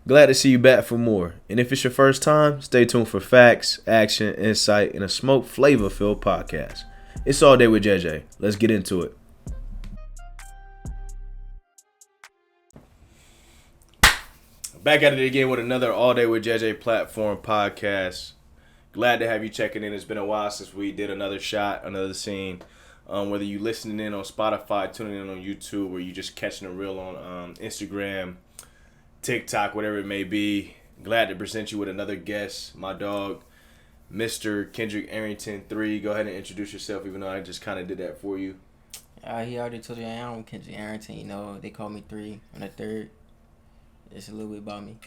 Glad to see you back for more. And if it's your first time, stay tuned for facts, action, insight, and a smoke flavor-filled podcast. It's All Day with JJ. Let's get into it. Back at it again with another All Day with JJ platform podcast. Glad to have you checking in. It's been a while since we did another shot, another scene. Whether you listening in on Spotify, tuning in on YouTube, or you just catching a reel on Instagram, TikTok, whatever it may be. Glad to present you with another guest, my dog, Mr. Kendrick Arrington 3. Go ahead and introduce yourself, even though I just kind of did that for you. He already told you I am Kendrick Arrington. You know, they call me 3. I'm the third. It's a little bit about me.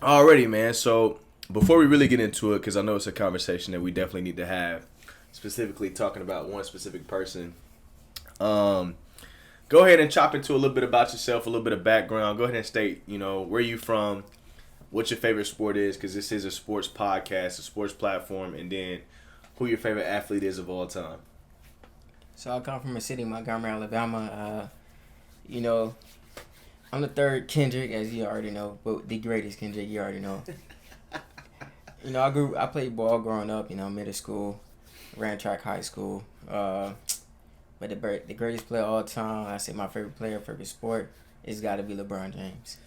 Alrighty, man. So before we really get into it, because I know it's a conversation that we definitely need to have, specifically talking about one specific person, go ahead and chop into a little bit about yourself, a little bit of background. Go ahead and state, where you from, what your favorite sport is, because this is a sports podcast, a sports platform, and then who your favorite athlete is of all time. So I come from a city, Montgomery, Alabama. I'm the third Kendrick, as you already know, but the greatest Kendrick, you already know. I played ball growing up, middle school, ran track high school. But the greatest player of all time, I say my favorite player, favorite sport, it's got to be LeBron James.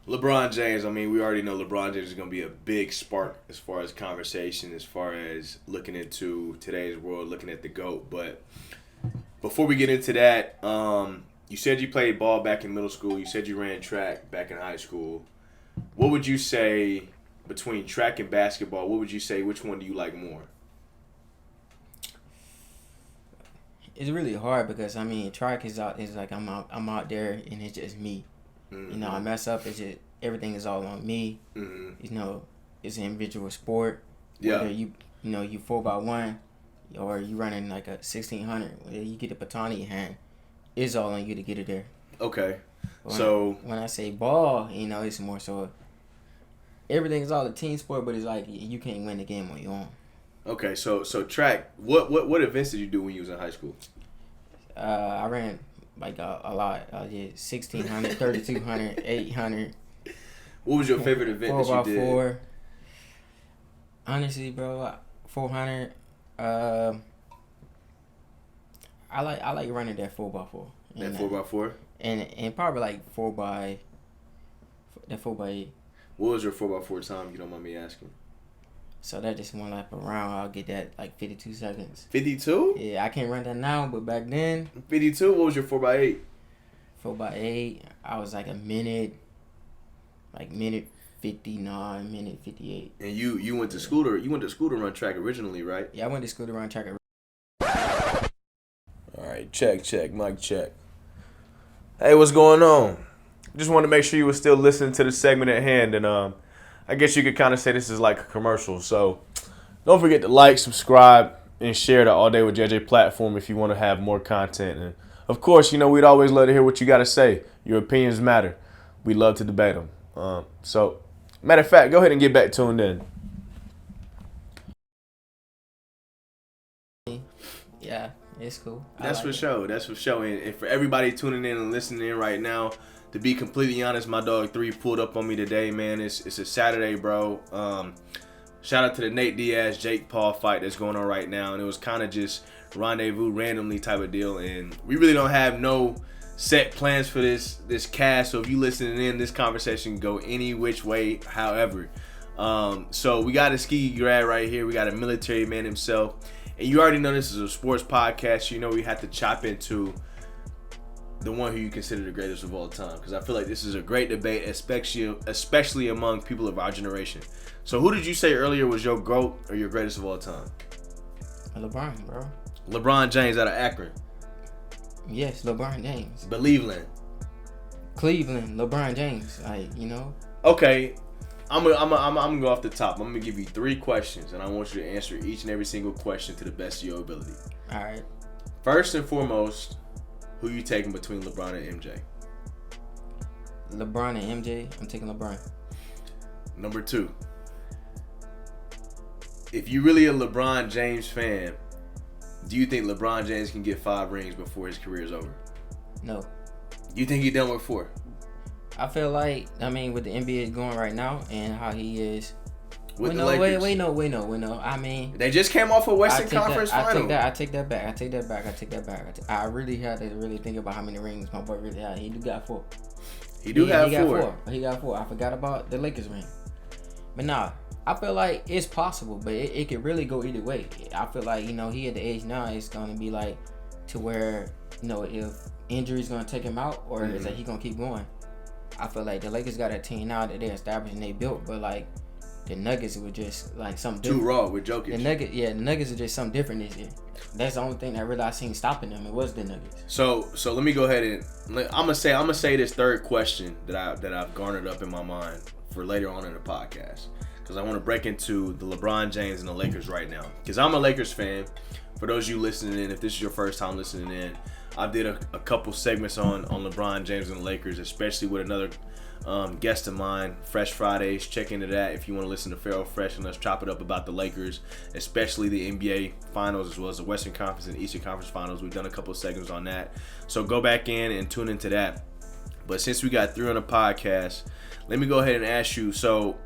LeBron James, we already know LeBron James is going to be a big spark as far as conversation, as far as looking into today's world, looking at the GOAT. But before we get into that, you said you played ball back in middle school. You said you ran track back in high school. What would you say between track and basketball? What would you say? Which one do you like more? It's really hard because track is like I'm out there and it's just me. Mm-hmm. I mess up. It's just everything is all on me. Mm-hmm. It's an individual sport. Yeah. Whether you 4x1 or you running like a 1600, whether you get the baton in your hand, it's all on you to get it there. Okay. When I say ball, it's more so everything is all a team sport, but it's like you can't win the game on your own. Okay, so track. What events did you do when you was in high school? I ran like a lot. I did 1600, 3200, 800. What was your favorite event that you did? 4x4. Honestly, bro, 400. I like running that 4x4. That 4x4? And probably like 4x8. What was your 4x4 time, if you don't mind me asking? So that just one lap around, I'll get that like 52 seconds. 52? Yeah, I can't run that now, but back then. 52? What was your 4x8? 4x8, I was like minute 59, minute 58. And you went to school to run track originally, right? Yeah, I went to school to run track. All right, check, mic check. Hey, what's going on? Just wanted to make sure you were still listening to the segment at hand, and I guess you could kind of say this is like a commercial. So don't forget to like, subscribe, and share the All Day with JJ platform if you want to have more content. And of course, we'd always love to hear what you got to say. Your opinions matter. We love to debate them. So, matter of fact, go ahead and get back tuned in. Yeah, it's cool. That's for sure. And for everybody tuning in and listening in right now, to be completely honest, my dog 3 pulled up on me today, man. It's a Saturday, bro. Shout out to the Nate Diaz, Jake Paul fight that's going on right now. And it was kind of just rendezvous randomly type of deal. And we really don't have no set plans for this cast. So if you listening in, this conversation can go any which way, however. So we got a ski grad right here. We got a military man himself. And you already know this is a sports podcast. We have to chop into the one who you consider the greatest of all time. Because I feel like this is a great debate, especially among people of our generation. So who did you say earlier was your GOAT or your greatest of all time? LeBron, bro. LeBron James out of Akron. Yes, LeBron James. Cleveland, LeBron James. Okay. I'm gonna go off the top. I'm gonna give you 3 questions, and I want you to answer each and every single question to the best of your ability. All right. First and foremost, who you taking between LeBron and MJ? LeBron and MJ. I'm taking LeBron. Number 2, if you're really a LeBron James fan, do you think LeBron James can get 5 rings before his career is over? No. You think he done with 4? I feel like, I mean, with the NBA going right now and how he is. With the Lakers. Wait, no. I mean, they just came off a Western Conference final. I take that back. I really had to really think about how many rings my boy really had. He got 4. He got 4. He got 4. I forgot about the Lakers ring. But nah, I feel like it's possible, but it could really go either way. I feel like, he at the age now, it's going to be like to where, if injury's going to take him out or is that he going to keep going. I feel like the Lakers got a team now that they're established and they built, but like the Nuggets were just like something different. Too raw with Jokic. The Nuggets are just something different this year. That's the only thing that really I seen stopping them. It was the Nuggets. So let me go ahead and I'm gonna say this third question that I've garnered up in my mind for later on in the podcast, because I want to break into the LeBron James and the Lakers right now, because I'm a Lakers fan. For those of you listening in, if this is your first time listening in, I did a couple segments on LeBron James and the Lakers, especially with another guest of mine, Fresh Fridays. Check into that if you want to listen to Pharaoh Fresh and let's chop it up about the Lakers, especially the NBA Finals as well as the Western Conference and Eastern Conference Finals. We've done a couple segments on that, so go back in and tune into that. But since we got 3 on the podcast, let me go ahead and ask you, so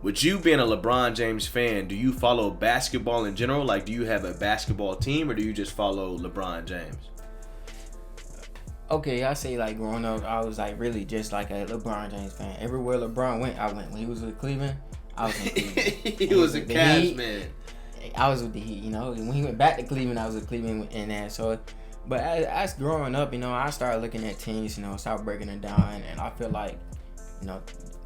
with you being a LeBron James fan, do you follow basketball in general? Like, do you have a basketball team or do you just follow LeBron James? Okay, I say like growing up, I was like really just like a LeBron James fan. Everywhere LeBron went, I went. When he was with Cleveland, I was in Cleveland. He was a Cavs man. I was with the Heat, When he went back to Cleveland, I was with Cleveland and that. So, but as growing up, I started looking at teams, started breaking it down, and I feel like,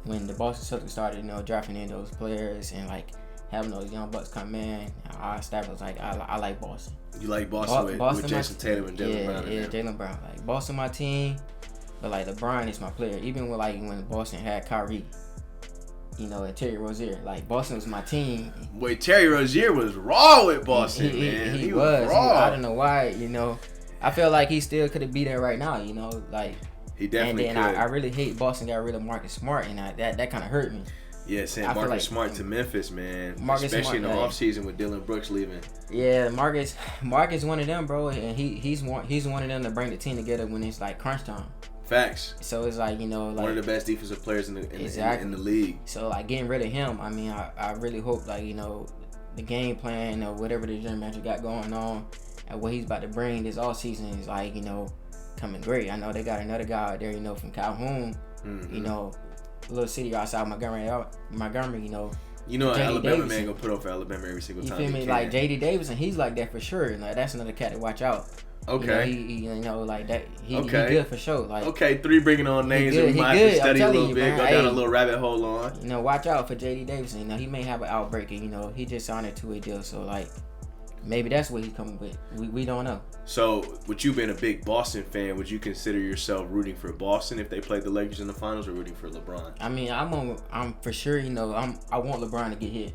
when the Boston Celtics started, drafting in those players and like having those young bucks come in, I established like I like Boston. You like Boston with Jason Tatum and Jaylen Brown? Yeah, Jaylen Brown. Like Boston, my team, but like LeBron is my player. Even with like when Boston had Kyrie, and Terry Rozier, like Boston was my team. Wait, Terry Rozier was raw with Boston, man. He was raw. I don't know why, I feel like he still could have been there right now, like. He definitely could. I really hate Boston got rid of Marcus Smart, and that kind of hurt me. Yeah, sent Marcus Smart to Memphis, man. Especially in the offseason with Dylan Brooks leaving. Yeah, Marcus one of them, bro, and he's one of them to bring the team together when it's like crunch time. Facts. So it's like, like one of the best defensive players in the league. So like getting rid of him, I mean, I really hope like the game plan or whatever the general manager got going on and what he's about to bring this all season is like coming great. I know they got another guy out there, from Calhoun, little city outside Montgomery, Alabama Davidson. man gonna put up for Alabama every single time. You feel me? Like J.D. Davidson, he's like that for sure. And like that's another cat to watch out. Okay. He like that. He good for sure. Like 3 bringing on names that we might have to study a little bit, go down a little rabbit hole on. Watch out for J.D. Davidson. He may have an outbreaker. He just signed a 2-way deal, so like maybe that's what he's coming with. We don't know. So, with you being a big Boston fan, would you consider yourself rooting for Boston if they played the Lakers in the finals, or rooting for LeBron? I mean, I'm for sure. I want LeBron to get his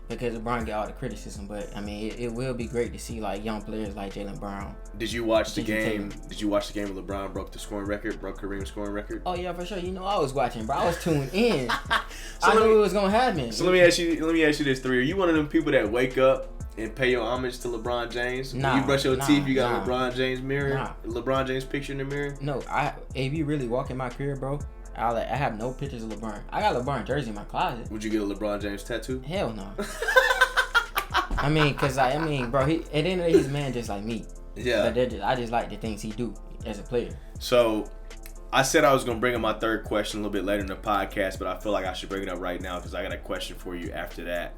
because LeBron get all the criticism. But I mean, it will be great to see like young players like Jaylen Brown. Did you watch the game? Did you watch the game where LeBron broke Kareem's scoring record? Oh yeah, for sure. I was watching, bro. I was tuned in. I knew it was gonna happen. So let me ask you this: 3. Are you one of them people that wake up and pay your homage to LeBron James? When you brush your teeth, you got LeBron James mirror, LeBron James picture in the mirror? No, if you really walk in my crib, bro, I have no pictures of LeBron. I got LeBron jersey in my closet. Would you get a LeBron James tattoo? Hell no. I mean, bro, at the end of the day, he's a man just like me. Yeah. But I just like the things he do as a player. So, I said I was going to bring up my third question a little bit later in the podcast, but I feel like I should bring it up right now because I got a question for you after that.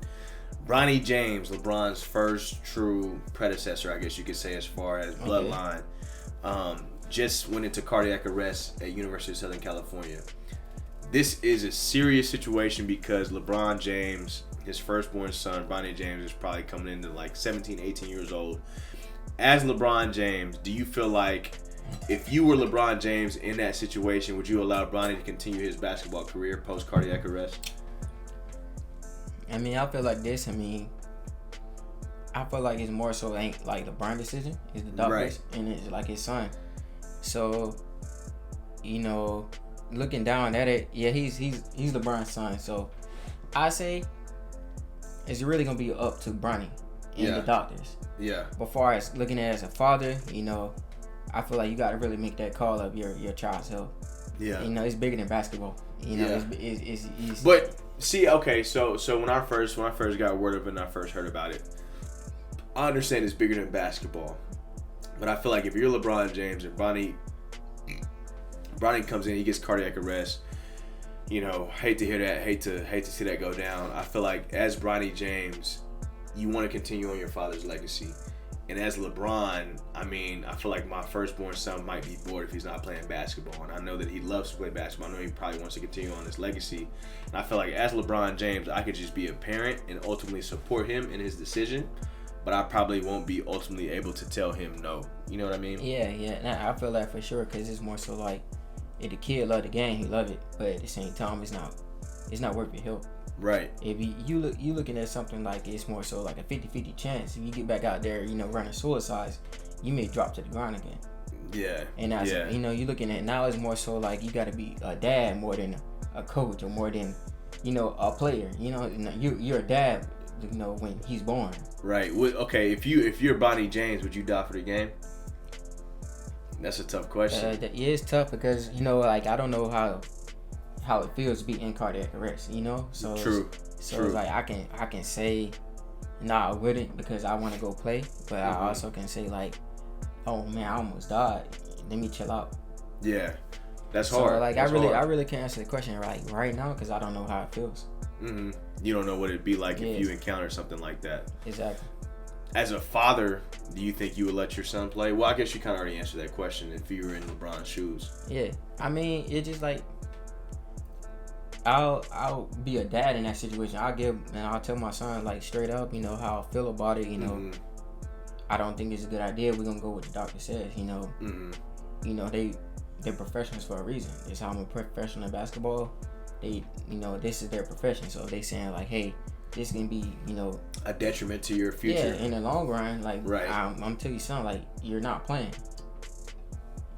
Bronny James, LeBron's first true predecessor, I guess you could say, as far as bloodline, just went into cardiac arrest at University of Southern California. This is a serious situation because LeBron James, his firstborn son, Bronny James, is probably coming into like 17, 18 years old. As LeBron James, do you feel like if you were LeBron James in that situation, would you allow Bronny to continue his basketball career post cardiac arrest? I mean, I feel like this. I feel like it's more so ain't like LeBron's decision. It's the doctors, and it's like his son. So, looking down at it, yeah, he's LeBron's son. So, I say it's really gonna be up to Bronny and the doctors. Yeah. But far as looking at it as a father, I feel like you got to really make that call of your child's health. Yeah. You know, it's bigger than basketball. You know, it's But see, okay, so when I first got word of it and I first heard about it, I understand it's bigger than basketball. But I feel like if you're LeBron James and Bronny comes in, he gets cardiac arrest. You know, hate to hear that, hate to see that go down. I feel like as Bronny James, you want to continue on your father's legacy. And as LeBron, I mean, I feel like my firstborn son might be bored if he's not playing basketball. And I know that he loves to play basketball. I know he probably wants to continue on his legacy. And I feel like as LeBron James, I could just be a parent and ultimately support him in his decision. But I probably won't be ultimately able to tell him no. You know what I mean? Yeah. Nah, I feel that for sure, because it's more so like, if the kid love the game, he love it. But at the same time, it's not worth your health. Right. If you looking at something like it's more so like a 50-50 chance. If you get back out there, you know, running suicides, you may drop to the ground again. Yeah. And that's, you know, you looking at now, it's more so like you got to be a dad more than a coach, or more than, you know, a player. You know, you're a dad, you know, when he's born. Right. Okay. If you're Bronny James, would you die for the game? That's a tough question. It is tough because, you know, like, I don't know how it feels to be in cardiac arrest, you know? So True. It's like I can say nah, I wouldn't, because I want to go play, but I also can say like, oh man, I almost died. Let me chill out. Yeah. That's so hard. Like, That's I hard. really can't answer the question right now, because I don't know how it feels. Mm-hmm. You don't know what it'd be like if you encounter something like that. Exactly. As a father, do you think you would let your son play? Well, I guess you kind of already answered that question if you were in LeBron's shoes. Yeah. I mean, it's just like, I'll be a dad in that situation. I'll tell my son like straight up, you know, how I feel about it. You know, I don't think it's a good idea. We're gonna go with the doctor says. You know, you know, they're professionals for a reason. It's how I'm a professional in basketball. You know, this is their profession. So they saying like, hey, this can be, you know, a detriment to your future. Yeah, in the long run, like, right. I'm telling you something, like, you're not playing.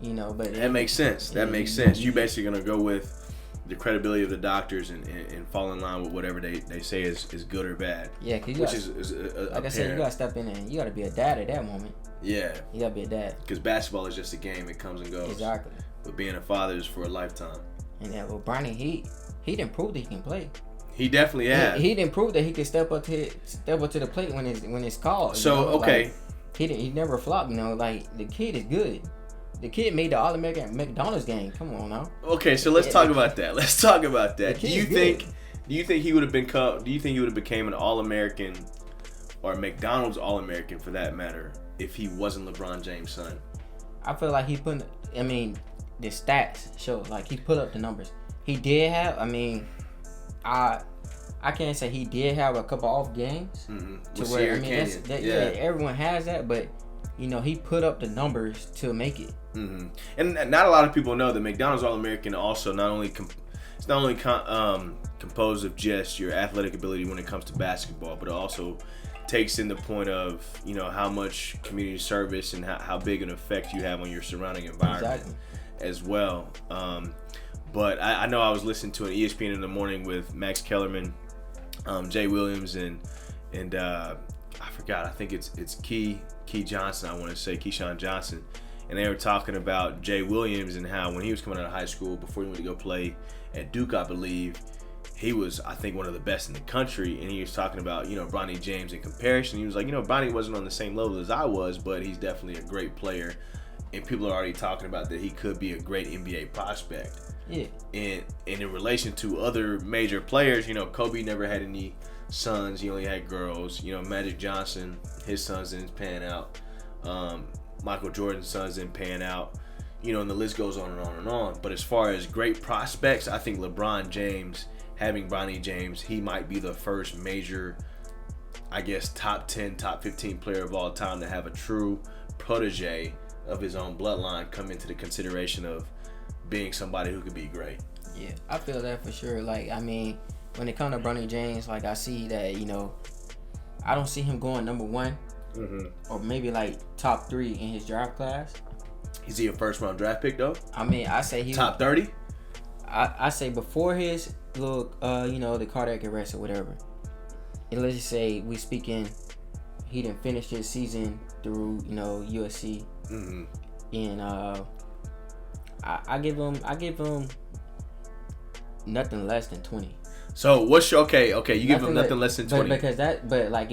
You know, but that makes sense. That makes sense. You basically gonna go with the credibility of the doctors and fall in line with whatever they say is good or bad. Yeah, cause which is like I said, you gotta step in and you gotta be a dad at that moment. Yeah, you gotta be a dad. Because basketball is just a game; it comes and goes. Exactly. But being a father is for a lifetime. And then, well, Bronny, he didn't prove that he can play. He definitely has. He didn't prove that he could step up to the plate when it's called. So you know? Okay, like, he never flopped. You know, like, the kid is good. The kid made the All-American McDonald's game. Come on now. Okay, so let's talk about that. Let's talk about that. Do you think he would have became an All-American or a McDonald's All-American for that matter if he wasn't LeBron James' son? I feel like the stats show like he put up the numbers. He did have. I mean, I can't say he did have a couple off games to where everyone has that, but you know, he put up the numbers to make it. And not a lot of people know that McDonald's All-American also not only composed of just your athletic ability when it comes to basketball, but it also takes in the point of, you know, how much community service and how big an effect you have on your surrounding environment as well. But I know I was listening to an ESPN in the morning with Max Kellerman, Jay Williams, and I forgot. I think it's Key Johnson. I want to say Keyshawn Johnson, and they were talking about Jay Williams and how when he was coming out of high school before he went to go play at Duke, I believe, he was, I think, one of the best in the country. And he was talking about, you know, Bronny James in comparison. He was like, you know, Bronny wasn't on the same level as I was, but he's definitely a great player. And people are already talking about that he could be a great NBA prospect. Yeah. And in relation to other major players, you know, Kobe never had any sons. He only had girls. You know, Magic Johnson, his sons didn't pan out. Michael Jordan's sons didn't pan out. You know, and the list goes on and on and on. But as far as great prospects, I think LeBron James, having Bronny James, he might be the first major, I guess, top 10, top 15 player of all time to have a true protege of his own bloodline come into the consideration of being somebody who could be great. Yeah, I feel that for sure. Like, I mean, when it comes to Bronny James, like, I see that, you know, I don't see him going number one or maybe like top 3 in his draft class. Is he a first round draft pick though? I mean, I say he top 30. I say before his little, you know, the cardiac arrest or whatever. And let's just say we speaking, he didn't finish his season through, you know, USC. And I give him nothing less than 20. So what's your okay? You give him nothing less than 20. But like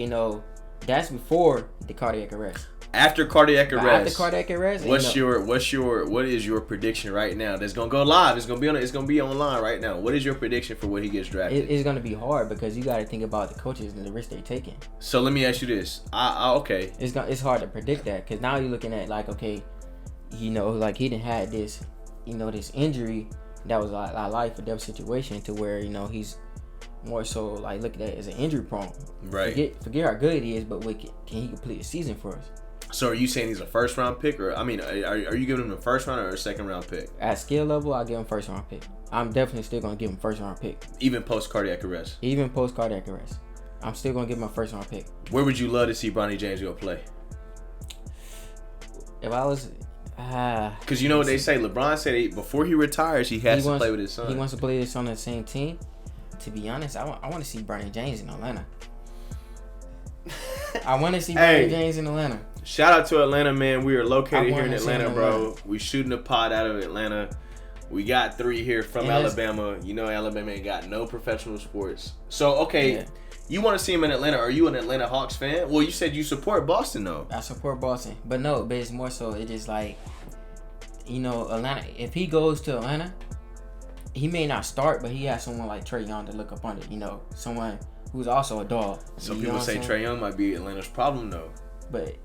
that's before the cardiac arrest. After cardiac arrest. After cardiac arrest. What is your prediction right now? That's gonna go live. It's gonna be online right now. What is your prediction for when he gets drafted? It's gonna be hard because you got to think about the coaches and the risk they're taking. So let me ask you this. Okay. It's hard to predict that because now you're looking at like like he didn't had this this injury that was a life or death situation to where he's more so like look at that as an injury prone. Right. Forget how good he is, but can he complete a season for us? So are you saying he's a first round pick, or are you giving him a first round or a second round pick? At skill level, I'll give him first round pick. I'm definitely still gonna give him first round pick. Even post cardiac arrest. I'm still gonna give him a first round pick. Where would you love to see Bronny James go play? If I was, because you know what they say, LeBron said before he retires, he has to play with his son. He wants to play with his son on the same team. To be honest, I want to see Bronny James in Atlanta. I want to see Bronny James in Atlanta. Shout out to Atlanta, man. We are located here in Atlanta, bro. We shooting a pod out of Atlanta. We got 3 here from Alabama. Alabama ain't got no professional sports. So, you want to see him in Atlanta. Are you an Atlanta Hawks fan? Well, you said you support Boston, though. I support Boston. But it's more so it is like, Atlanta. If he goes to Atlanta, he may not start, but he has someone like Trae Young to look up under. Someone who's also a dog. Some people say Trae Young might be Atlanta's problem, though. But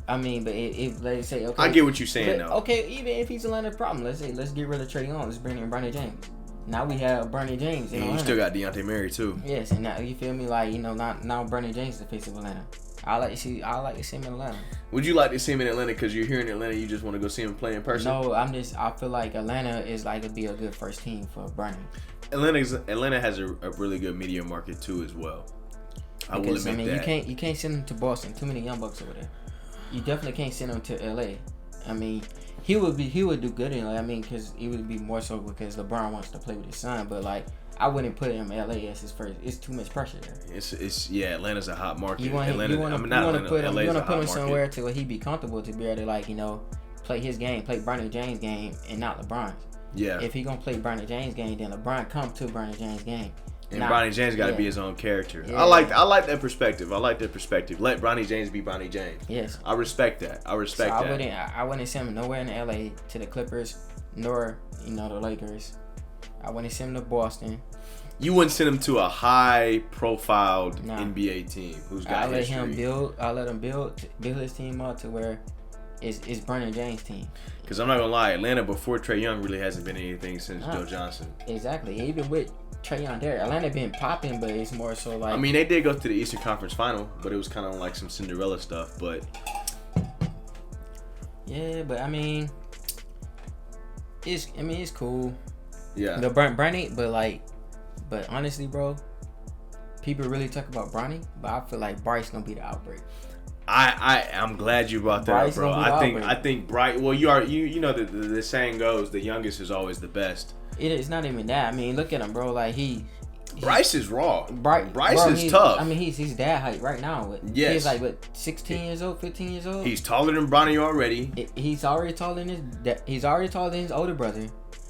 if let's say I get what you're saying, though. Okay, even if he's Atlanta's problem, let's get rid of Trae Young. Let's bring in Bronny James. Now we have Bronny James in Atlanta. You still got Dejounte Murray too. Yes, and now you feel me, like now Bronny James is the face of Atlanta. I like to see him in Atlanta. Would you like to see him in Atlanta because you're here in Atlanta? You just want to go see him play in person? No, I feel like Atlanta is like to be a good first team for Bronny. Atlanta has a really good media market too as well. I will admit that. You can't send him to Boston. Too many young bucks over there. You definitely can't send him to LA. He would do good in LA. Because it would be more so because LeBron wants to play with his son. But like, I wouldn't put him in LA as his first. It's too much pressure there. Atlanta's a hot market. You want to put him somewhere to where he be comfortable to be able to play his game, play Bronny James' game, and not LeBron's. Yeah. If he gonna play Bronny James' game, then LeBron come to Bronny James' game. And Bronny James got to be his own character. Yeah. I like that perspective. Let Bronny James be Bronny James. Yes. I respect that. I wouldn't send him nowhere in LA to the Clippers, nor the Lakers. I wouldn't send him to Boston. You wouldn't send him to a high-profiled NBA team who's got history. I'll let him build his team up to where it's Bronny James' team. Because I'm not gonna lie, Atlanta before Trae Young really hasn't been anything since Joe Johnson. Exactly. Even with Trae Young there, Atlanta been popping, but it's more so like. They did go to the Eastern Conference Final, but it was kind of like some Cinderella stuff. But yeah, but it's cool. Yeah. Bronny, but honestly, bro, people really talk about Bronny, but I feel like Bryce gonna be the outbreak. I'm glad you brought that up, bro. I think Bryce. Well, you know the saying goes, the youngest is always the best. It's not even that. Look at him, bro. Like Bryce is raw. Bryce is tough. He's dad height right now. Yes. He's like 16 years old, 15 years old. He's taller than Bronny already. He's already taller than his older brother.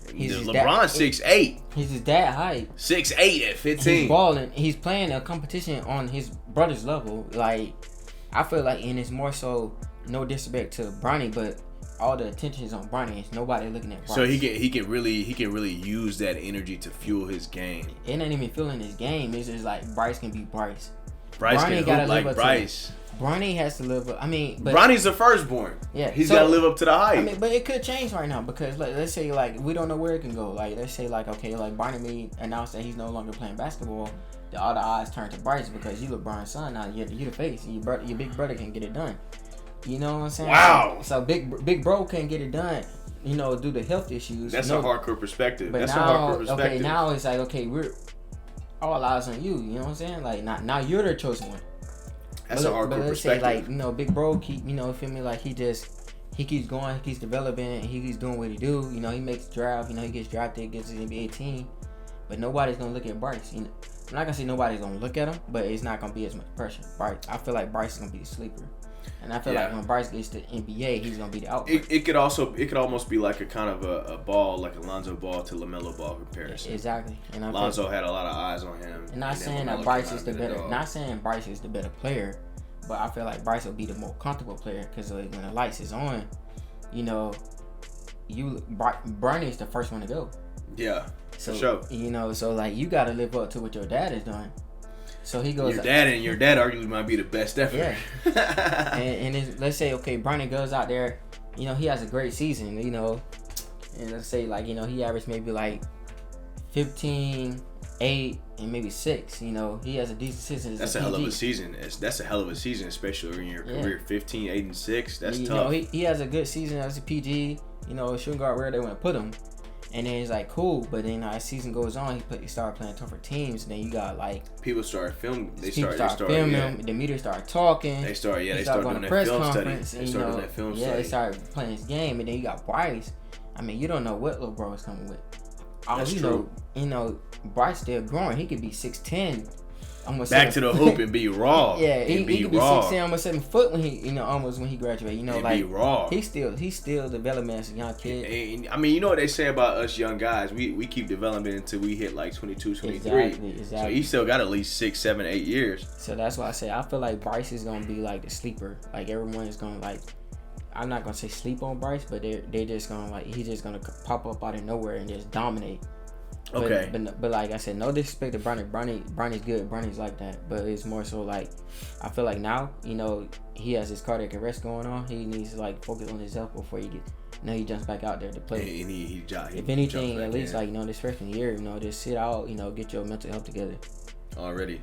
LeBron 6'8". He's his dad height. 6'8" at 15. He's balling. He's playing a competition on his brother's level. Like, I feel like, and it's more so no disrespect to Bronny, but all the attention is on Bronny. It's nobody looking at Bryce. So he can really use that energy to fuel his game. It ain't even fueling his game. It's just like Bryce can be Bryce. Bryce can hoop like Bryce. Bronny has to live up. But Bronny's the firstborn. Yeah, he's got to live up to the hype. But it could change right now because let's say we don't know where it can go. Let's say Bronny may announce that he's no longer playing basketball. All the eyes turn to Bryce because you LeBron's son now. You the face. Your big brother can get it done. You know what I'm saying? Wow. So big bro can't get it done. Due to health issues. That's a hardcore perspective. But now it's like we're all eyes on you. You know what I'm saying? Like now you're the chosen one. That's a hardcore perspective. Say big bro keep feel me like he keeps going, he keeps developing, he keeps doing what he do. He makes draft. He gets drafted, gets his NBA team. But nobody's gonna look at Bryce. I'm not gonna say nobody's gonna look at him, but it's not gonna be as much pressure. Bryce, I feel like Bryce is gonna be the sleeper, and I feel like when Bryce gets to NBA, he's gonna be the output. It could almost be like a kind of a ball, like a Lonzo Ball to LaMelo Ball comparison. Exactly. And Lonzo had a lot of eyes on him. And not saying that Bryce is the better. Not saying Bryce is the better player, but I feel like Bryce will be the more comfortable player because when the lights is on, you know, Bronny is the first one to go. Yeah. So, for sure. You know, so like you gotta live up to what your dad is doing. So he goes. Your dad arguably might be the best ever. Yeah. and let's say Bronny goes out there, you know, he has a great season, you know, and let's say like, you know, he averaged maybe like 15, 8, and maybe 6. You know, he has a decent season. That's a hell of a season. That's a hell of a season, especially in your career. 15, 8, and 6. That's tough. Know, he has a good season as a PG. You know, shooting guard where they want to put him. And then it's like cool, but then as season goes on, he started playing tougher teams. And then you got like people start filming. They start filming. Yeah. The media start talking. They start doing that film study. They start doing that film study. They started playing his game, and then you got Bryce. I mean, you don't know what LeBron is coming with. That's true. You know, Bryce still growing. He could be 6'10". Back to the hoop and be raw. Yeah, he could be 6'10", almost 7 foot when he, almost when he graduated. You know, like be raw. He's still developing as a young kid. And, I mean, you know what they say about us young guys? We keep developing until we hit like 22, 23. Exactly. So he still got at least 6, 7, 8 years. So that's why I say I feel like Bryce is gonna be like the sleeper. Like everyone is gonna like. I'm not gonna say sleep on Bryce, but they just gonna like he's just gonna pop up out of nowhere and just dominate. Okay. But like I said, no disrespect to Bronny. Bronny's good. Bronny's like that. But it's more so like I feel like now, you know, he has his cardiac arrest going on. He needs to like focus on his health before he jumps back out there to play. And he if anything, at least like, you know, this freshman year, you know, just sit out, you know, get your mental health together. Already.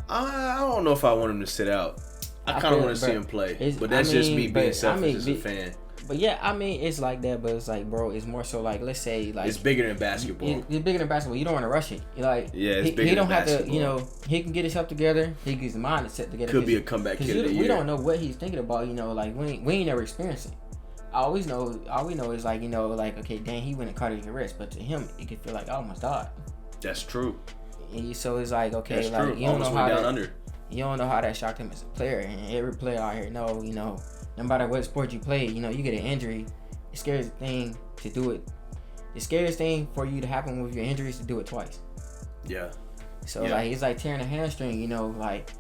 I don't know if I want him to sit out. I kind of want to see him play. But that's just me being selfish as a fan. But yeah, I mean, it's like that, but it's like, bro, it's more so like, let's say, like... It's bigger than basketball. It's bigger than basketball. You don't want to rush it. You're like... Yeah, it's bigger he don't than have basketball. to, you know, he can get his stuff together. He can get his mind set together. Could be a comeback kid of the year. We don't know what he's thinking about, you know, like, we ain't never experienced it. All we know is like, you know, like, okay, dang, he went in cardiac arrest, but to him, it could feel like I almost died. That's true. And so it's like, okay, that's like, true. you don't almost know how went down that, under. You don't know how that shocked him as a player. And every player out here know, you know, no matter what sport you play, you know, you get an injury. The scariest thing to do it, the scariest thing for you to happen with your injury is to do it twice. Yeah. So like it's like tearing a hamstring, you know, like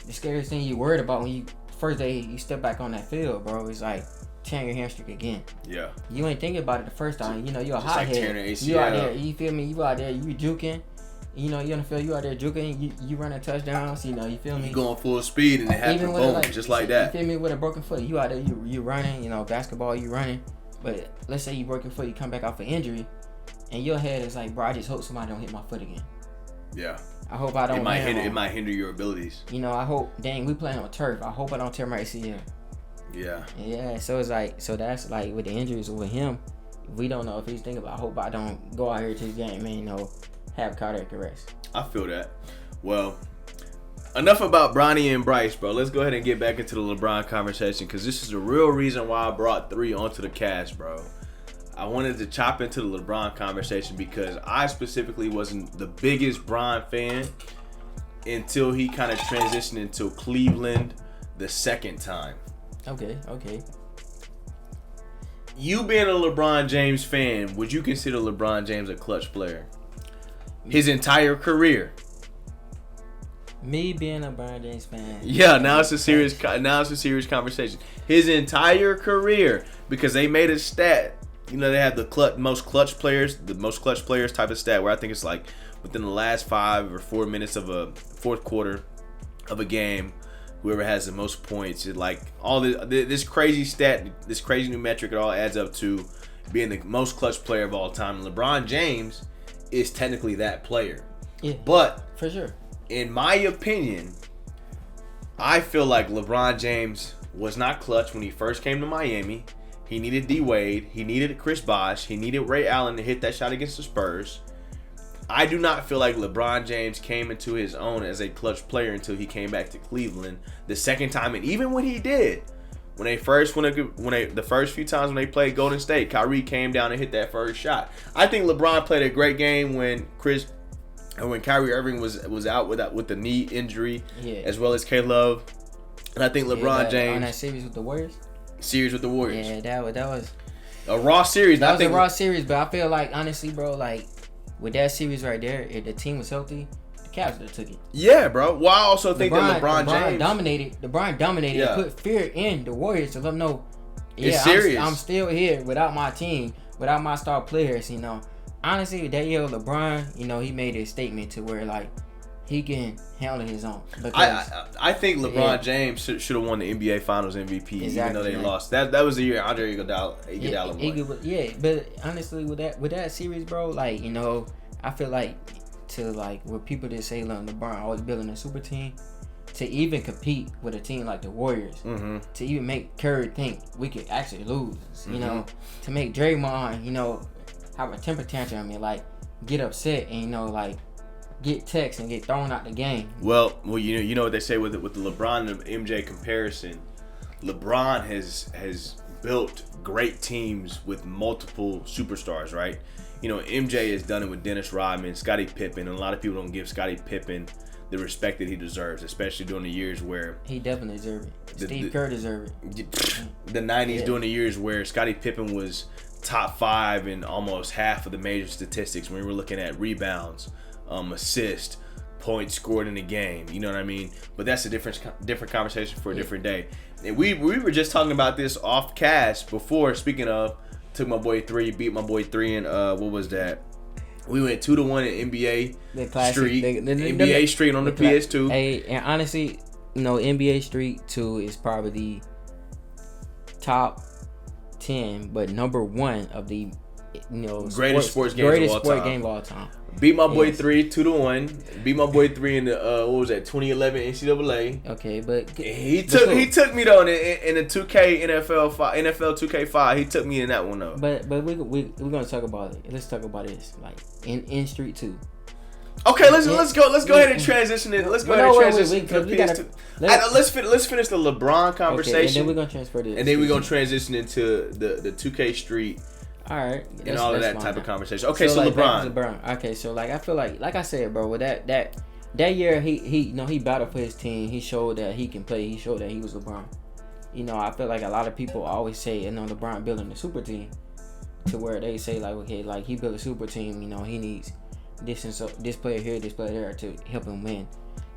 the scariest thing you worried about when you first day you step back on that field, bro, is like tearing your hamstring again. Yeah. You ain't thinking about it the first time, you know, you're a hothead. Like tearing the ACL. You out there, you feel me? You out there, you juking. You know, you on the field, you out there juking, you running touchdowns, you know, you feel me? You going full speed and it happens, boom, like, just like that. You feel me? With a broken foot, you out there, you running, you know, basketball, you running. But let's say you broke your foot, you come back off an injury, and your head is like, bro, I just hope somebody don't hit my foot again. Yeah. I hope I don't. It might hinder your abilities. You know, I hope. Dang, we playing on turf. I hope I don't tear my ACL. Yeah. Yeah. So it's like, so that's like with the injuries with him, we don't know if he's thinking about. I hope I don't go out here to the game and, you know, have cardiac arrest. I feel that. Well, enough about Bronny and Bryce, bro. Let's go ahead and get back into the LeBron conversation, because this is the real reason why I brought 3 onto the cast, bro. I wanted to chop into the LeBron conversation because I specifically wasn't the biggest Bron fan until he kind of transitioned into Cleveland the second time. Okay. You being a LeBron James fan, would you consider LeBron James a clutch player? His entire career. Me being a LeBron James fan. Yeah, now it's a serious conversation. His entire career, because they made a stat. You know, they have the most clutch players type of stat, where I think it's like within the last 5 or 4 minutes of a fourth quarter of a game, whoever has the most points, it like all this crazy stat, this crazy new metric, it all adds up to being the most clutch player of all time. And LeBron James is technically that player. Yeah, but for sure. In my opinion, I feel like LeBron James was not clutch when he first came to Miami. He needed D Wade. He needed Chris Bosh. He needed Ray Allen to hit that shot against the Spurs. I do not feel like LeBron James came into his own as a clutch player until he came back to Cleveland the second time. And even when he did, the first few times when they played Golden State, Kyrie came down and hit that first shot. I think LeBron played a great game when Chris and when Kyrie Irving was out with the knee injury, Yeah. as well as K-Love, and I think LeBron James on that series with the Warriors. Yeah, that was a raw series. That was a raw series, but I feel like honestly, bro, like with that series right there, if the team was healthy, the Cavs would have took it. Yeah, bro. Well, I also think that LeBron James dominated. LeBron dominated and put fear in the Warriors to let them know, it's serious. I'm still here without my team, without my star players. You know, honestly, that year LeBron, you know, he made a statement to where like he can handle his own. I think LeBron James should have won the NBA Finals MVP, even though they lost. That was the year Andre Iguodala won. Yeah, but honestly, with that series, bro, like, you know, I feel like with people that say like LeBron always building a super team, to even compete with a team like the Warriors, to even make Curry think we could actually lose, you know, to make Draymond, you know, have a temper tantrum and like get upset and, you know, like get text and get thrown out the game. Well, you know what they say with the LeBron and MJ comparison. LeBron has built great teams with multiple superstars, right? You know, MJ has done it with Dennis Rodman, Scottie Pippen, and a lot of people don't give Scottie Pippen the respect that he deserves, especially during the years where he definitely deserved it. Steve Kerr deserved it. The 90s, during the years where Scottie Pippen was top 5 in almost half of the major statistics when we were looking at rebounds, assist, points scored in the game. You know what I mean? But that's a different conversation for a different day. And we were just talking about this off cast before. Speaking of, took my boy 3, beat my boy 3 in what was that? We went 2-1 in NBA Street. NBA Street on the PS2. Hey, and honestly, you know, NBA Street 2 is probably the top 10, but number 1 of the, you know, greatest sport game of all time. Beat my boy 3 2-1. Beat my boy 3 in the what was that, 2011 NCAA. Okay, but he took me though in the 2K NFL 2K5. He took me in that one though. But we're gonna talk about it. Let's talk about this like in Street 2. Okay, let's go ahead and transition it. Let's go ahead and transition to the PS2. Let's finish the LeBron conversation. Okay, and then we're gonna transfer this. And then we're gonna transition into the 2K Street. All right, and all of that type of conversation. Okay, so like, LeBron. Okay, so like I feel like I said, bro, with that year, he you know, he battled for his team. He showed that he can play. He showed that he was LeBron. You know, I feel like a lot of people always say, you know, LeBron building a super team, to where they say like, okay, like he built a super team. You know, he needs this and so this player here, this player there to help him win.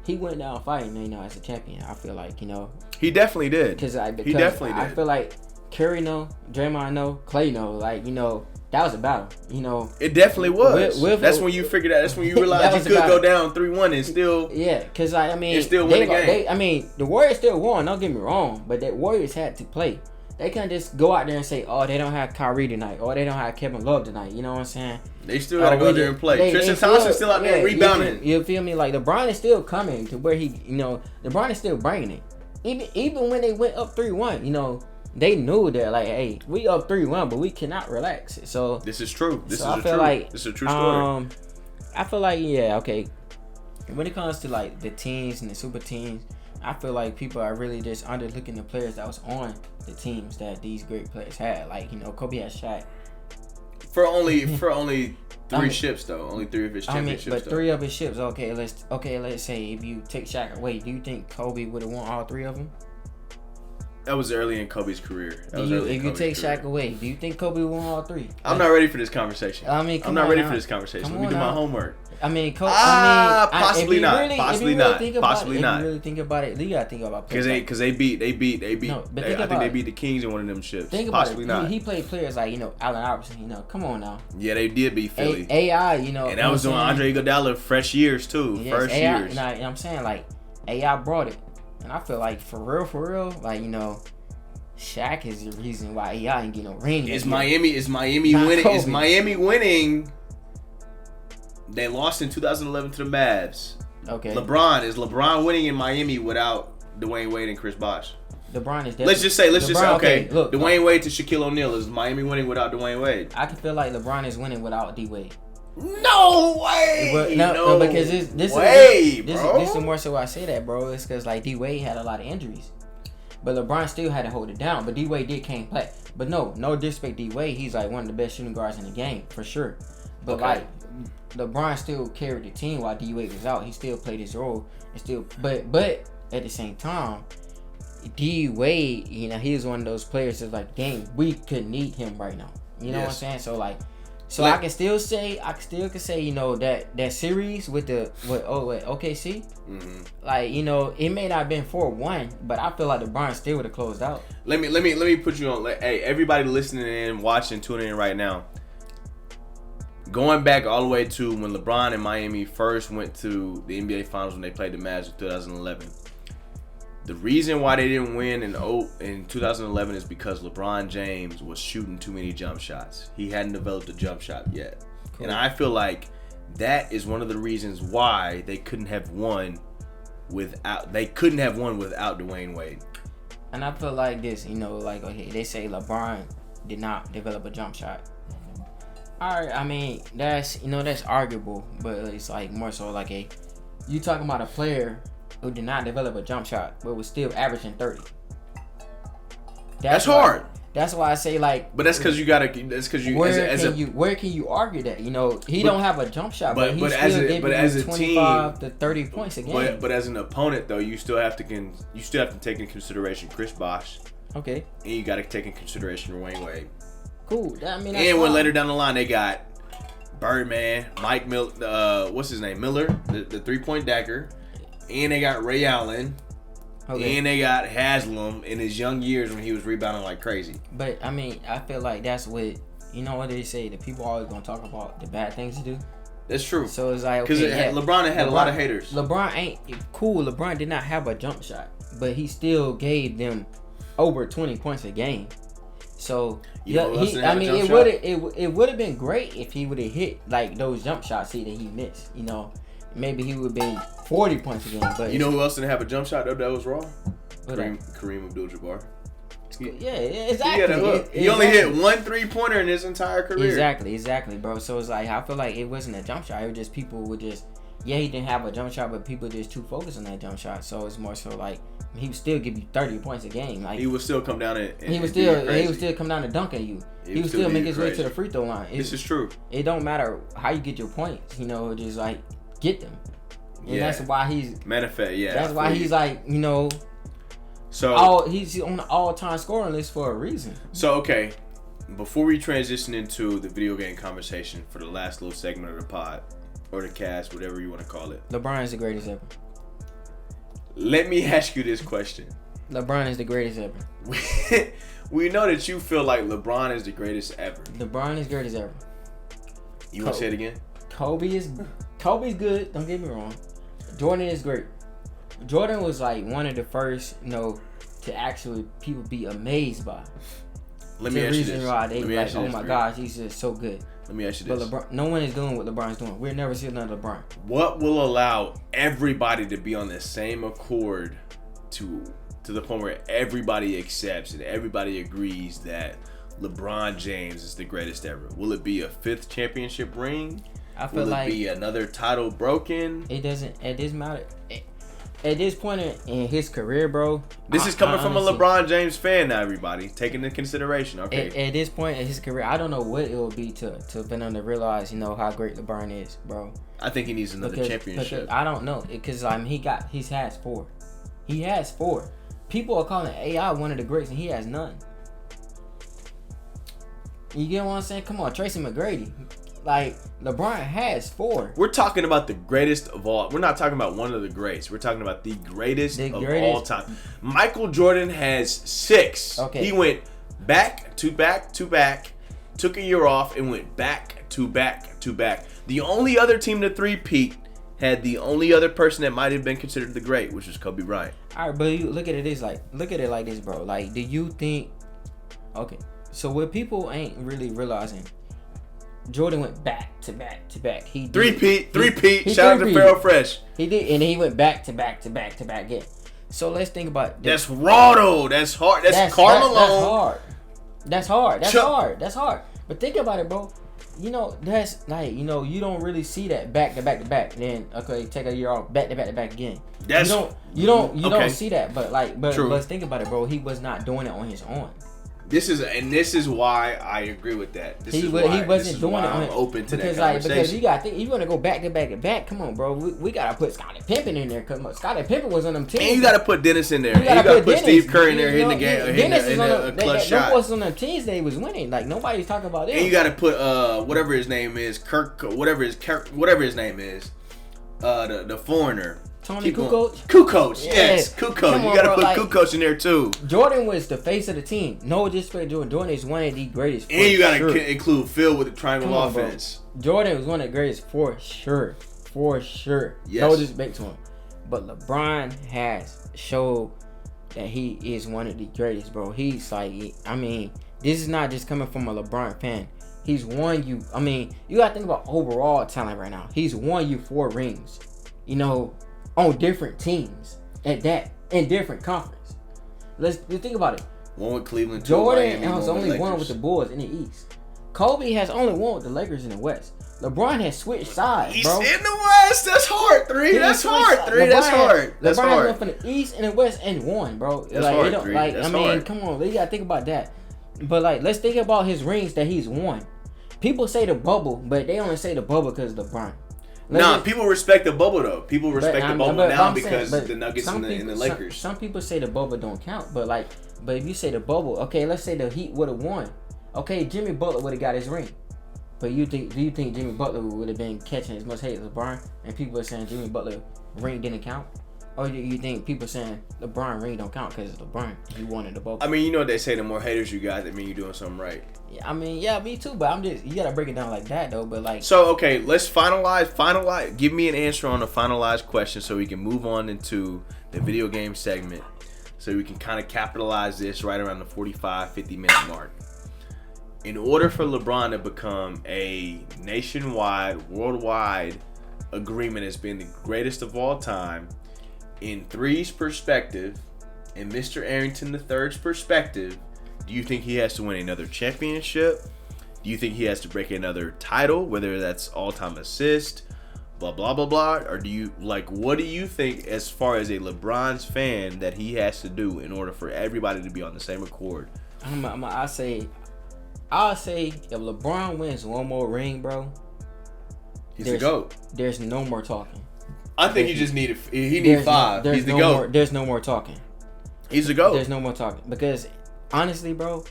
He went down fighting, you know, as a champion. I feel like, you know, he definitely did. Because I feel like Curry know, Draymond know, Clay know, like, you know, that was a battle, you know. It definitely was. That's when you figured out. That's when you realized you could go down 3-1 and still. Yeah, because I mean, and still win the game. I mean, the Warriors still won. Don't get me wrong, but the Warriors had to play. They can't just go out there and say, "Oh, they don't have Kyrie tonight," or "They don't have Kevin Love tonight." You know what I'm saying? They still got to go out there and play. Tristan Thompson's still out there rebounding. You feel me? Like LeBron is still coming to where he, you know, LeBron is still bringing it. Even when they went up 3-1, you know. They knew that, like, hey, we up 3-1, but we cannot relax. So this is true. This is a true story. I feel like, yeah, okay. When it comes to like the teams and the super teams, I feel like people are really just underlooking the players that was on the teams that these great players had. Like, you know, Kobe had Shaq. For only 3 ships though. Only 3 of his championships. But 3 of his ships. Okay, let's say if you take Shaq away, do you think Kobe would have won all 3 of them? That was early in Kobe's career. If you take Shaq away, do you think Kobe won all 3? I'm not ready for this conversation. I mean, I'm not ready for this conversation. Let me do my homework. I mean, possibly not. Possibly not. If you really think about it, you gotta think about because they beat. No, I think they beat the Kings in one of them ships. Think about possibly it. Not. He played players like, you know, Allen Iverson. You know, come on now. Yeah, they did beat Philly. AI, you know, and that was doing Andre Iguodala fresh years too. Yes, first AI, years. And I'm saying like AI brought it, and I feel like for real, like, you know. Shaq is the reason why AI ain't get no ring. Is Miami winning? Kobe. Is Miami winning? They lost in 2011 to the Mavs. Okay. Is LeBron winning in Miami without Dwayne Wade and Chris Bosh? LeBron is. Let's just say, okay. Look, Dwayne Wade to Shaquille O'Neal. Is Miami winning without Dwayne Wade? I can feel like LeBron is winning without D Wade. No way. No, because this is more so why I say that, bro. It's because like D Wade had a lot of injuries. But LeBron still had to hold it down. But D-Wade came play. But no disrespect D-Wade. He's like one of the best shooting guards in the game, for sure. But like, LeBron still carried the team while D Wade was out. He still played his role and still, but at the same time, D Wade, you know, he was one of those players that's like, dang, we could need him right now. You know what I'm saying? So like, I can still say, you know, that series with OKC, like, you know, it may not have been 4-1, but I feel like LeBron still would have closed out. Let me put you on. Like, hey, everybody listening in, watching, tuning in right now. Going back all the way to when LeBron and Miami first went to the NBA Finals when they played the Magic in 2011. The reason why they didn't win in 2011 is because LeBron James was shooting too many jump shots. He hadn't developed a jump shot yet. Cool. And I feel like that is one of the reasons why they couldn't have won without Dwayne Wade. And I feel like this, you know, like, okay, they say LeBron did not develop a jump shot. All right, I mean, that's arguable, but it's like more so like you talking about a player who did not develop a jump shot, but was still averaging 30. That's hard. That's why I say, like. But that's because you gotta. That's because you. Where can you argue that? You know, don't have a jump shot, but he's still giving you 25 to 30 points a game. But as an opponent, though, you still have to take in consideration Chris Bosh. Okay. And you got to take in consideration Dwayne Wade. Cool. I mean, and when later down the line they got Birdman, Mike Miller, what's his name, Miller, the 3-point dagger. And they got Ray Allen. Okay. And they got Haslam in his young years when he was rebounding like crazy. But, I mean, I feel like that's what, you know what they say, the people always going to talk about the bad things to do. That's true. So it's like, okay, because LeBron had a lot of haters. LeBron ain't cool. LeBron did not have a jump shot, but he still gave them over 20 points a game. So, it would have been great if he would have hit, like, those jump shots that he missed, you know. Maybe he would have been 40 points a game. But you know who else didn't have a jump shot that was wrong? Kareem Abdul-Jabbar. Yeah, exactly. He only hit one 3-pointer in his entire career. Exactly, bro. So it's like, I feel like it wasn't a jump shot. It was just people would just, he didn't have a jump shot, but people just too focused on that jump shot. So it's more so like, he would still give you 30 points a game. Like, he would still come down and he would still come down and dunk at you. He would still make his way to the free throw line. This is true. It don't matter how you get your points, you know, just like get them. And that's why he's manifest. Yeah, that's why he's like, you know, so he's on the all-time scoring list for a reason. So okay, before we transition into the video game conversation for the last little segment of the pod or the cast, whatever you want to call it, LeBron is the greatest ever. Let me ask you this question. LeBron is the greatest ever. We know that you feel like LeBron is the greatest ever. LeBron is greatest ever. You want to say it again? Kobe's good. Don't get me wrong. Jordan is great. Jordan was like one of the first, you know, to actually people be amazed by. Let me ask you this. Why they like, oh my gosh, he's just so good. Let me ask you this. But LeBron, no one is doing what LeBron's doing. We'll never see another LeBron. What will allow everybody to be on the same accord to the point where everybody accepts and everybody agrees that LeBron James is the greatest ever? Will it be a 5th championship ring? I feel like will it be another title broken? It doesn't. It doesn't matter. At this point in his career, bro. This is coming from a LeBron James fan now, everybody. Take into consideration, okay? At this point in his career, I don't know what it will be to for them to realize, you know, how great LeBron is, bro. I think he needs another championship. Because I don't know. Because, I mean, he has 4. He has 4. People are calling AI one of the greats, and he has none. You get what I'm saying? Come on, Tracy McGrady. Like, LeBron has 4. We're talking about the greatest of all. We're not talking about one of the greats. We're talking about the greatest of all time. Michael Jordan has 6. Okay. He went back to back to back, took a year off, and went back to back to back. The only other team to 3-peat had the only other person that might have been considered the great, which was Kobe Bryant. All right, but you look at it like this, bro. Like, do you think? Okay, so what people ain't really realizing. Jordan went back to back to back. He did. 3-peat. Shout out to Farrell Fresh. He did, and he went back to back to back to back again. So let's think about this. That's raw though. That's hard. That's Carmelo. That's hard. But think about it, bro. You know, that's like, you know, you don't really see that back to back to back. Then okay, take a year off, back to back again. You don't see that. But let's think about it, bro. He was not doing it on his own. This is why I agree with that. He wasn't doing it. I'm open to because, that conversation. Because you got to think, you want to go back to back to back. Come on, bro. We got to put Scottie Pippen in there because Scottie Pippen was on them teams. And you got to put Dennis in there. You got to put Steve Kerr in there hitting the game, hitting a clutch shot. Them was on them teams they was winning. Like nobody's talking about it. And you got to put whatever his name is, whatever his name is, the foreigner. Tony Kukoc? Kukoc, yes. Kukoc. You got to put Kukoc in there, too. Jordan was the face of the team. No disrespect, Jordan. Jordan is one of the greatest. And you got to include Phil with the triangle offense. Bro. Jordan was one of the greatest for sure. For sure. Yes. No disrespect to him. But LeBron has showed that he is one of the greatest, bro. He's like, I mean, this is not just coming from a LeBron fan. He's won you. I mean, you got to think about overall talent right now. He's won you 4 rings. You know, on different teams at that, in different conference. Let's think about it. One with Cleveland, Jordan has only won with the Bulls in the East. Kobe has only won with the Lakers in the West. LeBron has switched sides, bro. He's in the West. That's hard. That's hard. LeBron went from the East and the West and won, bro. That's hard. Come on, you gotta think about that. But like, let's think about his rings that he's won. People say the bubble, but they only say the bubble because of LeBron. People respect the bubble though. People respect the bubble now because the Nuggets and the Lakers. Some people say the bubble don't count, but if you say the bubble, okay, let's say the Heat would have won. Okay, Jimmy Butler would have got his ring. But do you think Jimmy Butler would have been catching as much hate as LeBron? And people are saying Jimmy Butler ring didn't count? Or do you think people saying LeBron ring don't count because it's LeBron? He wanted the bubble. I mean, you know what they say, the more haters you got, that mean you're doing something right. Yeah, I mean, yeah, me too. But you gotta break it down like that though. But like, so okay, let's finalize. Give me an answer on the finalized question so we can move on into the video game segment. So we can kind of capitalize this right around the 45-50 minute mark. In order for LeBron to become a nationwide, worldwide agreement as being the greatest of all time, in 3's perspective, and Mr. Arrington III's perspective, do you think he has to win another championship? Do you think he has to break another title, whether that's all-time assist, blah, blah, blah, blah? Or what do you think as far as a LeBron's fan that he has to do in order for everybody to be on the same accord? I'll say if LeBron wins one more ring, bro, he's the GOAT. There's no more talking. I think he needs 5. He's the GOAT. There's no more talking. He's the GOAT. There's no more talking. Because, honestly, bro,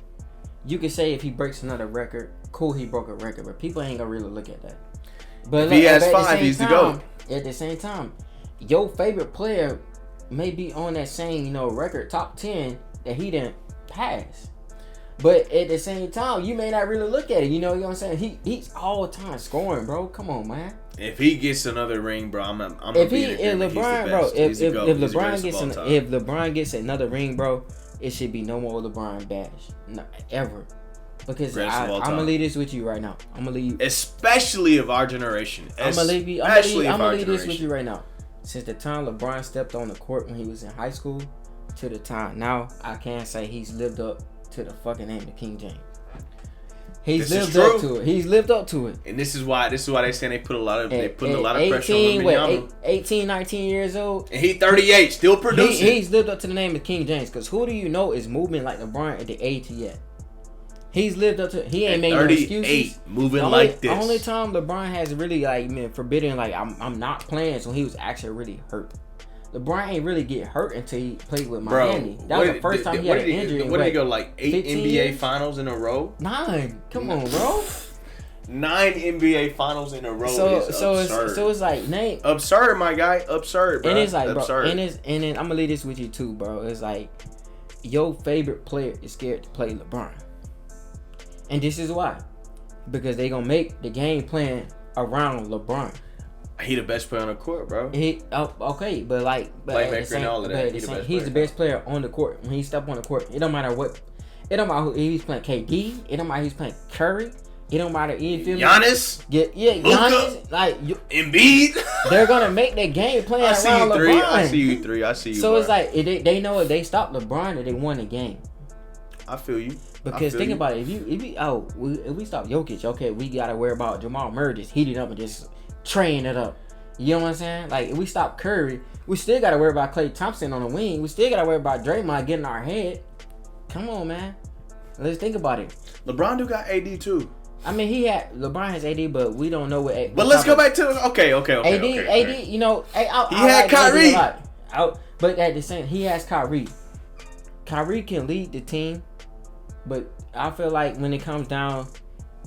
you could say if he breaks another record, cool, he broke a record. But people ain't going to really look at that. But if he has 5, he's the GOAT. At the same time, your favorite player may be on that same, record, top 10, that he didn't pass. But at the same time, you may not really look at it. You know what I'm saying? He's all time scoring, bro. Come on, man. If he gets another ring, bro, I'm if LeBron gets another ring, bro, it should be no more LeBron bash, ever. Because I'm gonna leave this with you right now. I'm gonna leave you, especially of our generation. I'm gonna leave this with you right now. Since the time LeBron stepped on the court when he was in high school to the time now, I can say he's lived up to the fucking name of King James. He's lived up to it. He's lived up to it. And this is why they saying they put a lot of pressure on him. 18, 19 years old. And he 38, still producing. He's lived up to the name of King James. Because who do you know is moving like LeBron at the age he at? He's lived up to it. He ain't made no excuses. Moving like this. The only time LeBron has really forbidden I'm not playing is when he was actually really hurt. LeBron ain't really get hurt until he played with Miami. That was the first time he had an injury. What did he go, 8 NBA years? Finals in a row? 9. Come on, bro. 9 NBA finals in a row is absurd. So it's like, name. Absurd, my guy. Absurd, bro. And it's like, absurd. Bro, and then I'm going to leave this with you too, bro. It's like, your favorite player is scared to play LeBron. And this is why. Because they going to make the game plan around LeBron. He the best player on the court, bro. Okay, but playmaker and all of that. He's the best player on the court. When he step on the court, it don't matter what. It don't matter who he's playing. KD. It don't matter he's playing Curry. It don't matter. Giannis. Giannis. Embiid. They're gonna make their game plan around LeBron. I see you 3. So bro. It's like they know if they stop LeBron, that they won the game. I feel you. Because think about it. If we stop Jokic, okay, we gotta worry about Jamal Murray just heating up and just train it up. You know what I'm saying? Like, if we stop Curry, we still got to worry about Klay Thompson on the wing. We still got to worry about Draymond getting our head. Come on, man. Let's think about it. LeBron do got AD too. I mean, LeBron has AD, but we don't know what. But let's go back to okay. AD, you know, he had Kyrie. But at the same, he has Kyrie. Kyrie can lead the team, but I feel like when it comes down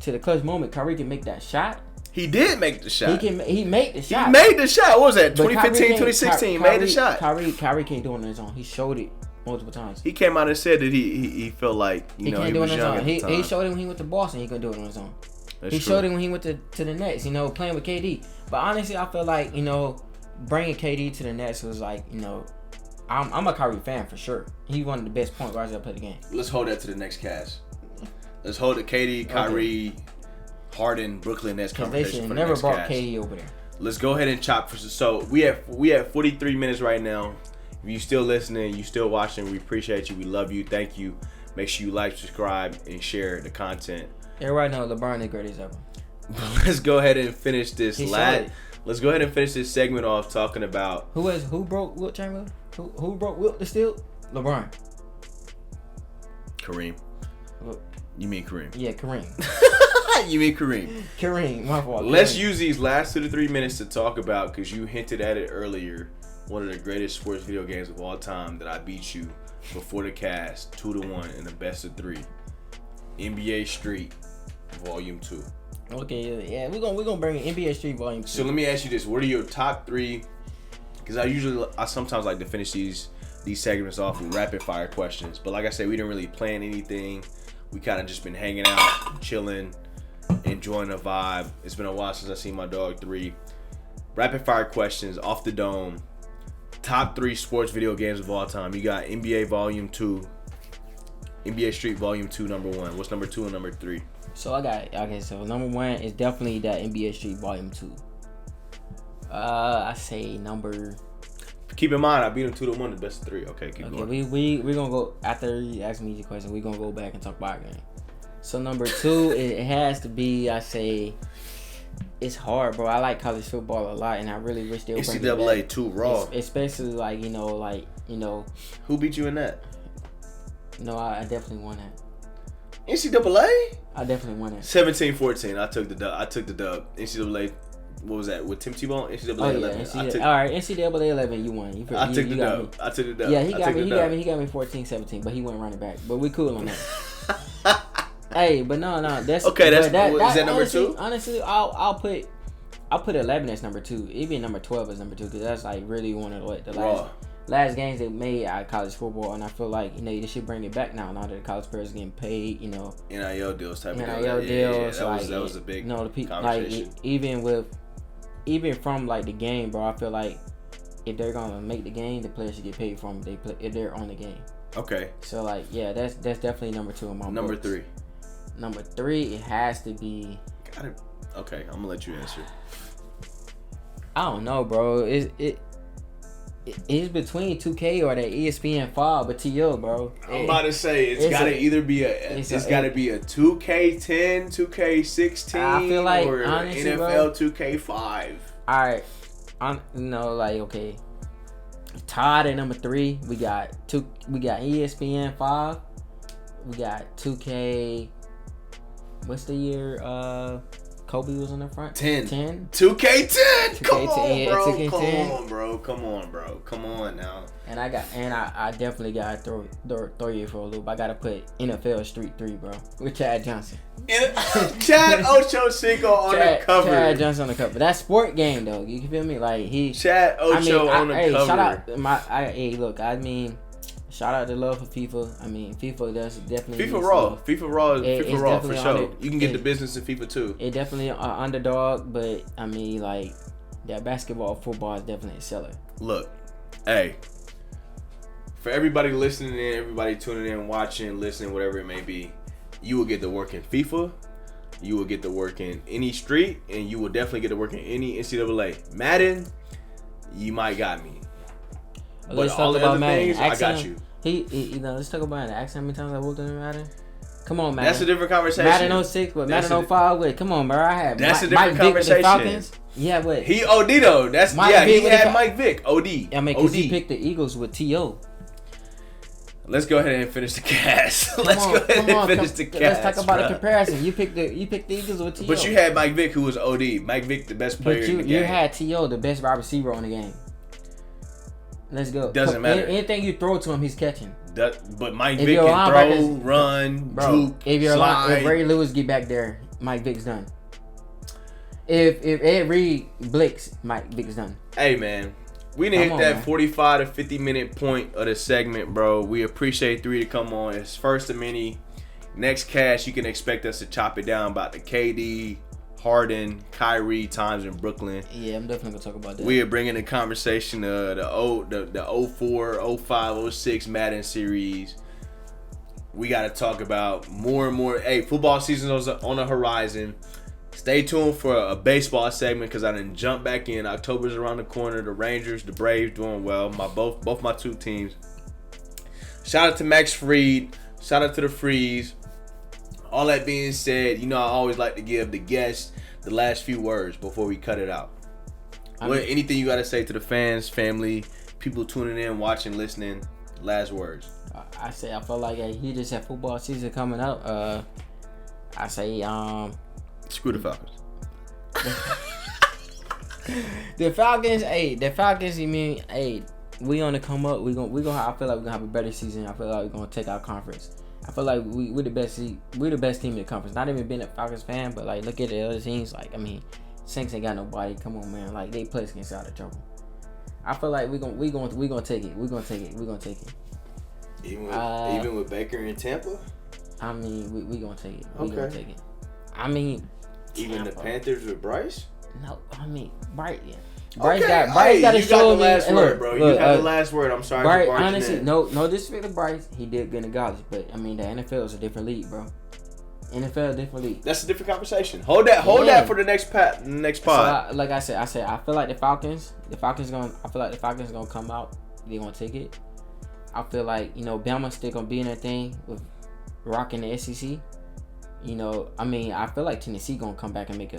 to the clutch moment, Kyrie can make that shot. He did make the shot. He made the shot. He made the shot. What was that? 2015, 2016. Made the shot. Kyrie can't do it on his own. He showed it multiple times. He came out and said that he felt like he was young at the time. He showed it when he went to Boston. He couldn't do it on his own. He showed it when he went to the Nets. You know, playing with KD. But honestly, I feel like bringing KD to the Nets was like I'm a Kyrie fan for sure. He's one of the best point guards that play the game. Let's hold that to the next cast. Let's hold it. KD, Kyrie, Harden, Brooklyn Nets conversation for the next cast. They never brought KD over there. Let's go ahead and chop for so we have 43 minutes right now. If you still listening, you still watching, we appreciate you. We love you. Thank you. Make sure you like, subscribe, and share the content. Everybody know LeBron the greatest ever. Let's go ahead and finish this Let's go ahead and finish this segment off talking about who broke Wilt Chamberlain? Who broke Wilt the steal? LeBron. Kareem. You mean Kareem? Yeah, Kareem. You mean Kareem? Kareem, my fault. Let's use these last 2 to 3 minutes to talk about, because you hinted at it earlier, one of the greatest sports video games of all time that I beat you before the cast 2-1 in the best of 3. NBA Street Volume 2. Okay, yeah, we're gonna bring in NBA Street Volume 2. So let me ask you this: what are your top 3? Because I sometimes like to finish these segments off with rapid fire questions. But like I said, we didn't really plan anything. We kind of just been hanging out, chilling, enjoying the vibe. It's been a while since I seen my dog 3. Rapid fire questions off the dome. Top 3 sports video games of all time. You got NBA Volume 2, NBA Street Volume 2, number 1. What's number 2 and number 3? So I got so number 1 is definitely that NBA Street Volume 2. I say number. Keep in mind, I beat him 2-1, the best of 3. Okay, keep going. We're gonna go after you ask me the question. We're gonna go back and talk about our game. So number 2, it has to be. I say it's hard, bro. I like college football a lot, and I really wish they would bring it back. NCAA 2 raw, especially like Who beat you in that? No, I definitely won that. NCAA? I definitely won that. 17-14. I took the dub. NCAA. What was that? With Tim Tebow? NCAA 11. All right, NCAA 11, you won. I took the dub. I took the dub. Yeah, he got me 14-17, but he went running back. But we cool on that. Hey, but no, that's okay. Is that number 2? Honestly, I'll put 11 as number 2. Even number 12 as number 2, because that's like really one of the last games they made out of college football, and I feel like they should bring it back now that the college players are getting paid. NIL deals type of deal. NIL deals. That was a big conversation. Like even from like the game, bro. I feel like if they're gonna make the game, the players should get paid from if they're on the game. Okay. So like, yeah, that's definitely number 2 in my number books. 3. Number 3, it has to be. Got it. Okay, I'm gonna let you answer. I don't know, bro. It's between 2K or that ESPN 5, but TO, bro. I'm about to say it's gotta either be it's gotta be a 2K10, 2K16, I feel like, or honestly, NFL bro, 2K5. All right, okay. Tied at number 3, we got ESPN 5, we got 2K. What's the year? Kobe was on the front. 10. 2K10. Come on, bro. Come on now. And I definitely got to throw you for a loop. I gotta put NFL Street 3, bro, with Chad Johnson. Chad Ochocinco on the cover. Chad Johnson on the cover. That sport game though. You feel me? Like Chad Ocho on the cover. Shout out shout out to love for FIFA. FIFA does definitely. FIFA Raw. FIFA Raw for sure. You can get the business in FIFA too. It definitely an underdog, but that basketball, football is definitely a seller. Look, hey, for everybody listening in, everybody tuning in, watching, listening, whatever it may be, you will get to work in FIFA. You will get to work in any street, and you will definitely get to work in any NCAA. Madden, you might got me. Let's but all talk the about other Madden. things, I got you. Let's talk about it. Ask how many times I whooped him in Madden. Come on, Madden. That's a different conversation. Madden 06, but Madden 05, wait, come on, bro. I had that's Mike, a different Mike conversation. Vick with the Falcons. Yeah, but he OD though. He had Mike Vick. OD. Because he picked the Eagles with T.O. Let's go ahead and finish the cast. Let's go ahead and finish the cast. Let's talk about the comparison. You picked the Eagles with T.O. But you had Mike Vick, who was OD. Mike Vick, the best player in the game. You had T.O., the best wide receiver on the game. Let's go. Doesn't matter. Anything you throw to him, he's catching. But Mike Vick can throw, run, juke, if Ray Lewis get back there, Mike Vick's done. If Ed Reed blicks, Mike Vick's done. Hey, man. We didn't hit that 45 to 50 minute point of the segment, bro. We appreciate 3 to come on. It's first of many. Next cast, you can expect us to chop it down about the KD, Harden, Kyrie times in Brooklyn. Yeah, I'm definitely gonna talk about that. We are bringing the conversation to the 04, 05, 06 Madden series. We got to talk about more and more. Hey, football season is on the horizon. Stay tuned for a baseball segment because I done jump back in. October's around the corner. The Rangers, the Braves doing well. Both my two teams. Shout out to Max Fried. Shout out to the Freeze. All that being said, I always like to give the guests the last few words before we cut it out. Anything you got to say to the fans, family, people tuning in, watching, listening? Last words. I feel like he just had football season coming up. I say screw the Falcons. The Falcons. You mean, we on the come up. We gonna. I feel like we're gonna have a better season. I feel like we're gonna take our conference. I feel like we're the best. We're the best team in the conference. Not even being a Falcons fan, but like look at the other teams. Like Saints ain't got nobody. Come on, man. Like they play against out of trouble. I feel like we're gonna take it. We're gonna take it. Even with Baker in Tampa. I mean, we gonna take it. Gonna take it. I mean, even Tampa. The Panthers with Bryce. No, I mean Bryce. Yeah. Bryce got to show the last word, bro. You got the last word. I'm sorry. Bryce, honestly, no disrespect to Bryce. He did good in college, but I mean the NFL is a different league, bro. NFL is a different league. That's a different conversation. Hold that for the next pod. So like I said, I feel like the Falcons gonna come out. They're gonna take it. I feel like Bama's still gonna be in that thing with rocking the SEC. I feel like Tennessee gonna come back and make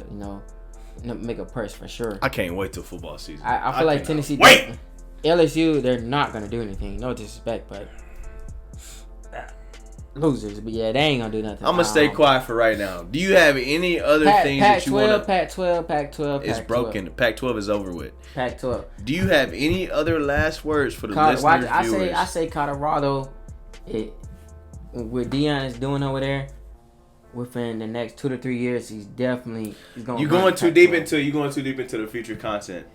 a press for sure. I can't wait till football season. I feel like Tennessee. LSU, they're not gonna do anything. No disrespect, but losers. But yeah, they ain't gonna do nothing. I'm gonna stay quiet for right now. Do you have any other things that you want to? Pac-12. It's broken. The Pac-12 is over with. Pac-12. Do you have any other last words for the listeners, viewers? I say Colorado. What Deion is doing over there. Within the next 2 to 3 years, he's going. You going too deep into the future content.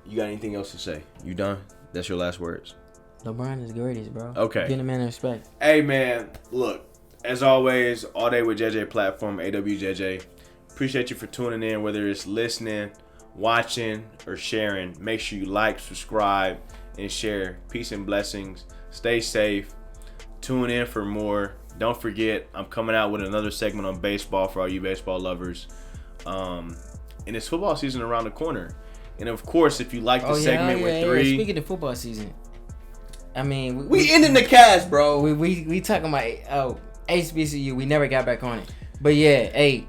You got anything else to say? You done? That's your last words. LeBron is the greatest, bro. Okay. Give the man respect. Hey man, look. As always, all day with JJ platform AWJJ. Appreciate you for tuning in, whether it's listening, watching, or sharing. Make sure you like, subscribe, and share. Peace and blessings. Stay safe. Tune in for more. Don't forget, I'm coming out with another segment on baseball for all you baseball lovers. And it's football season around the corner. And of course, if you like the segment with 3. Speaking of football season, I mean, we ending the cast, bro. We talking about HBCU. We never got back on it, but yeah,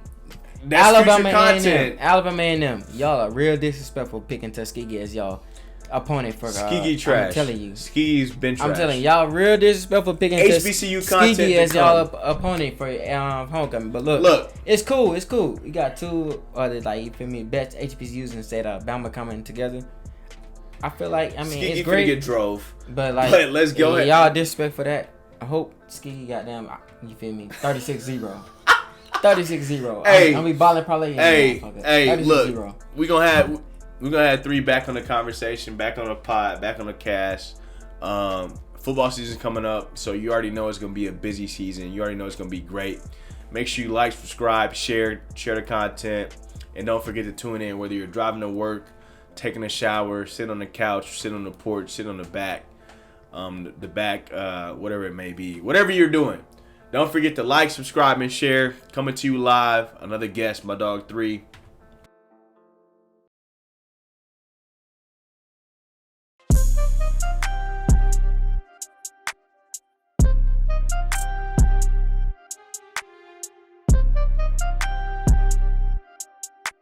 that's Alabama A&M. Alabama A&M. Y'all are real disrespectful picking Tuskegee as y'all opponent for Tuskegee trash. I'm telling you, Tuskegee's been trash. I'm telling y'all, real disrespectful picking HBCU content Tuskegee as y'all opponent for homecoming. But look, it's cool. We got two other best HBCUs instead of Alabama coming together. I feel like Tuskegee it's great. Get drove, but let's go ahead. Y'all disrespect for that. I hope Tuskegee goddamn. You feel me? 36-0. 36-0. Hey, I'm be balling probably. Hey, look, we're gonna have 3 back on the conversation, back on the pod, back on the cast. Football season coming up, so you already know it's gonna be a busy season. You already know it's gonna be great. Make sure you like, subscribe, share the content, and don't forget to tune in. Whether you're driving to work, taking a shower, sit on the couch, sit on the porch, sit on the back, whatever it may be, whatever you're doing. Don't forget to like, subscribe, and share. Coming to you live, another guest, my dog 3.